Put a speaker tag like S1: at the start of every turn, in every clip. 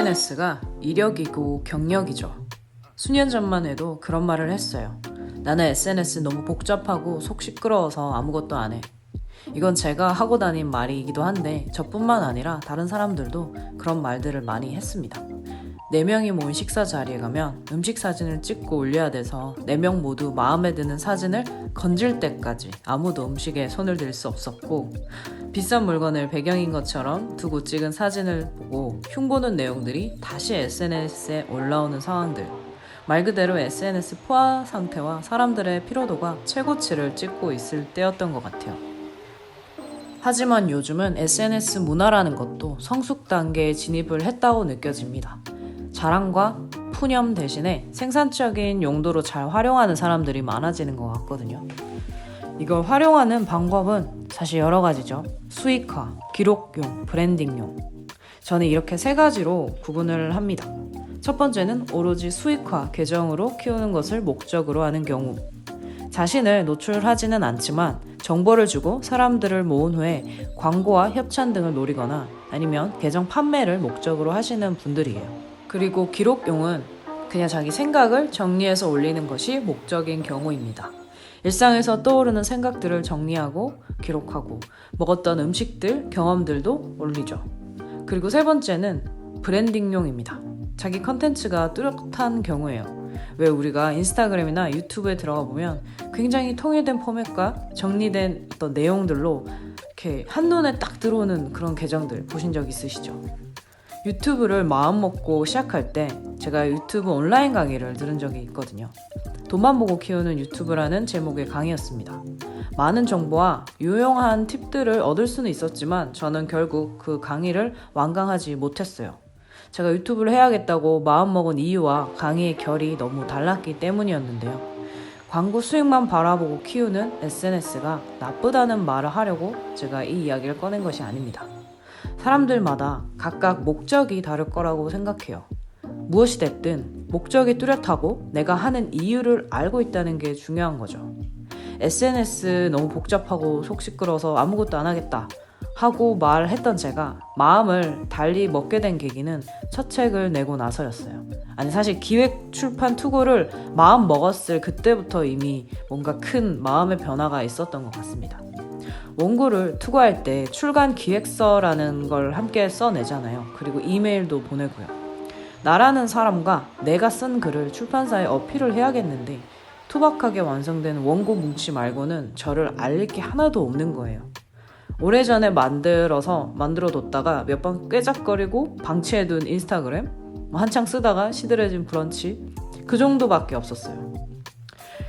S1: SNS가 이력이고 경력이죠. 수년 전만 해도 그런 말을 했어요. 나는 SNS 너무 복잡하고 속 시끄러워서 아무것도 안 해. 이건 제가 하고 다닌 말이기도 한데 저뿐만 아니라 다른 사람들도 그런 말들을 많이 했습니다. 4명이 모인 식사 자리에 가면 음식 사진을 찍고 올려야 돼서 4명 모두 마음에 드는 사진을 건질 때까지 아무도 음식에 손을 댈 수 없었고, 비싼 물건을 배경인 것처럼 두고 찍은 사진을 보고 흉보는 내용들이 다시 SNS에 올라오는 상황들, 말 그대로 SNS 포화 상태와 사람들의 피로도가 최고치를 찍고 있을 때였던 것 같아요. 하지만 요즘은 SNS 문화라는 것도 성숙 단계에 진입을 했다고 느껴집니다. 자랑과 푸념 대신에 생산적인 용도로 잘 활용하는 사람들이 많아지는 것 같거든요. 이걸 활용하는 방법은 사실 여러 가지죠. 수익화, 기록용, 브랜딩용. 저는 이렇게 3가지로 구분을 합니다. 첫 번째는 오로지 수익화, 계정으로 키우는 것을 목적으로 하는 경우. 자신을 노출하지는 않지만 정보를 주고 사람들을 모은 후에 광고와 협찬 등을 노리거나 아니면 계정 판매를 목적으로 하시는 분들이에요. 그리고 기록용은 그냥 자기 생각을 정리해서 올리는 것이 목적인 경우입니다. 일상에서 떠오르는 생각들을 정리하고 기록하고 먹었던 음식들, 경험들도 올리죠. 그리고 3번째는 브랜딩용입니다. 자기 컨텐츠가 뚜렷한 경우예요. 왜 우리가 인스타그램이나 유튜브에 들어가 보면 굉장히 통일된 포맷과 정리된 어떤 내용들로 이렇게 한눈에 딱 들어오는 그런 계정들 보신 적 있으시죠? 유튜브를 마음먹고 시작할 때 제가 유튜브 온라인 강의를 들은 적이 있거든요. 돈만 보고 키우는 유튜브라는 제목의 강의였습니다. 많은 정보와 유용한 팁들을 얻을 수는 있었지만 저는 결국 그 강의를 완강하지 못했어요. 제가 유튜브를 해야겠다고 마음먹은 이유와 강의의 결이 너무 달랐기 때문이었는데요. 광고 수익만 바라보고 키우는 SNS가 나쁘다는 말을 하려고 제가 이 이야기를 꺼낸 것이 아닙니다. 사람들마다 각각 목적이 다를 거라고 생각해요. 무엇이 됐든 목적이 뚜렷하고 내가 하는 이유를 알고 있다는 게 중요한 거죠. SNS 너무 복잡하고 속 시끄러워서 아무것도 안 하겠다 하고 말했던 제가 마음을 달리 먹게 된 계기는 첫 책을 내고 나서였어요. 아니 사실 기획 출판 투고를 마음 먹었을 그때부터 이미 뭔가 큰 마음의 변화가 있었던 것 같습니다. 원고를 투고할 때 출간 기획서라는 걸 함께 써내잖아요. 그리고 이메일도 보내고요. 나라는 사람과 내가 쓴 글을 출판사에 어필을 해야겠는데 투박하게 완성된 원고 뭉치 말고는 저를 알릴 게 하나도 없는 거예요. 오래전에 만들어뒀다가 몇 번 꾀작거리고 방치해둔 인스타그램, 한창 쓰다가 시들해진 브런치, 그 정도밖에 없었어요.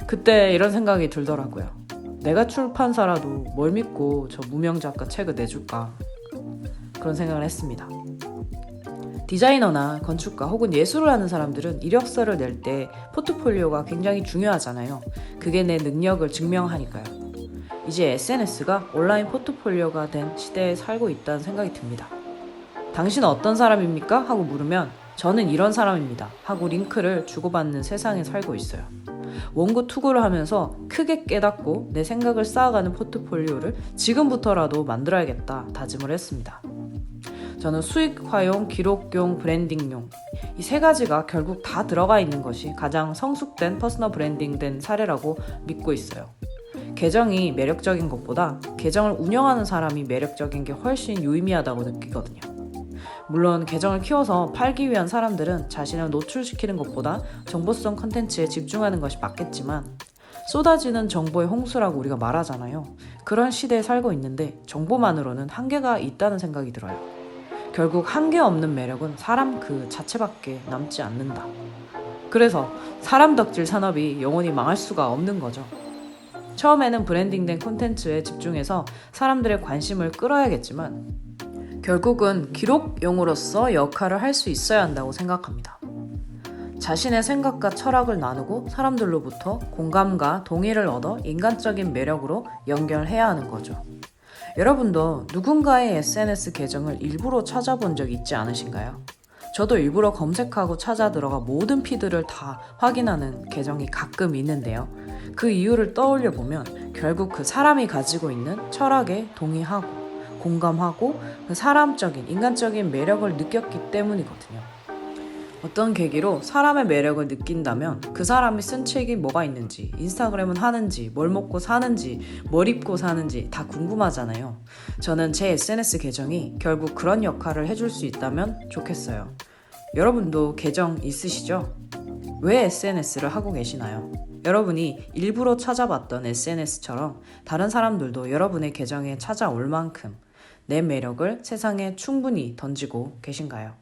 S1: 그때 이런 생각이 들더라고요. 내가 출판사라도 뭘 믿고 저 무명 작가 책을 내줄까? 그런 생각을 했습니다. 디자이너나 건축가 혹은 예술을 하는 사람들은 이력서를 낼 때 포트폴리오가 굉장히 중요하잖아요. 그게 내 능력을 증명하니까요. 이제 SNS가 온라인 포트폴리오가 된 시대에 살고 있다는 생각이 듭니다. 당신은 어떤 사람입니까? 하고 물으면 저는 이런 사람입니다 하고 링크를 주고받는 세상에 살고 있어요. 원고 투고를 하면서 크게 깨닫고 내 생각을 쌓아가는 포트폴리오를 지금부터라도 만들어야겠다 다짐을 했습니다. 저는 수익화용, 기록용, 브랜딩용 이 3가지가 결국 다 들어가 있는 것이 가장 성숙된 퍼스널 브랜딩된 사례라고 믿고 있어요. 계정이 매력적인 것보다 계정을 운영하는 사람이 매력적인 게 훨씬 유의미하다고 느끼거든요. 물론 계정을 키워서 팔기 위한 사람들은 자신을 노출시키는 것보다 정보성 컨텐츠에 집중하는 것이 맞겠지만 쏟아지는 정보의 홍수라고 우리가 말하잖아요. 그런 시대에 살고 있는데 정보만으로는 한계가 있다는 생각이 들어요. 결국 한계 없는 매력은 사람 그 자체밖에 남지 않는다. 그래서 사람 덕질 산업이 영원히 망할 수가 없는 거죠. 처음에는 브랜딩된 콘텐츠에 집중해서 사람들의 관심을 끌어야겠지만 결국은 기록용으로서 역할을 할 수 있어야 한다고 생각합니다. 자신의 생각과 철학을 나누고 사람들로부터 공감과 동의를 얻어 인간적인 매력으로 연결해야 하는 거죠. 여러분도 누군가의 SNS 계정을 일부러 찾아본 적 있지 않으신가요? 저도 일부러 검색하고 찾아 들어가 모든 피드를 다 확인하는 계정이 가끔 있는데요. 그 이유를 떠올려 보면 결국 그 사람이 가지고 있는 철학에 동의하고 공감하고 그 사람적인, 인간적인 매력을 느꼈기 때문이거든요. 어떤 계기로 사람의 매력을 느낀다면 그 사람이 쓴 책이 뭐가 있는지, 인스타그램은 하는지, 뭘 먹고 사는지, 뭘 입고 사는지 다 궁금하잖아요. 저는 제 SNS 계정이 결국 그런 역할을 해줄 수 있다면 좋겠어요. 여러분도 계정 있으시죠? 왜 SNS를 하고 계시나요? 여러분이 일부러 찾아봤던 SNS처럼 다른 사람들도 여러분의 계정에 찾아올 만큼 내 매력을 세상에 충분히 던지고 계신가요?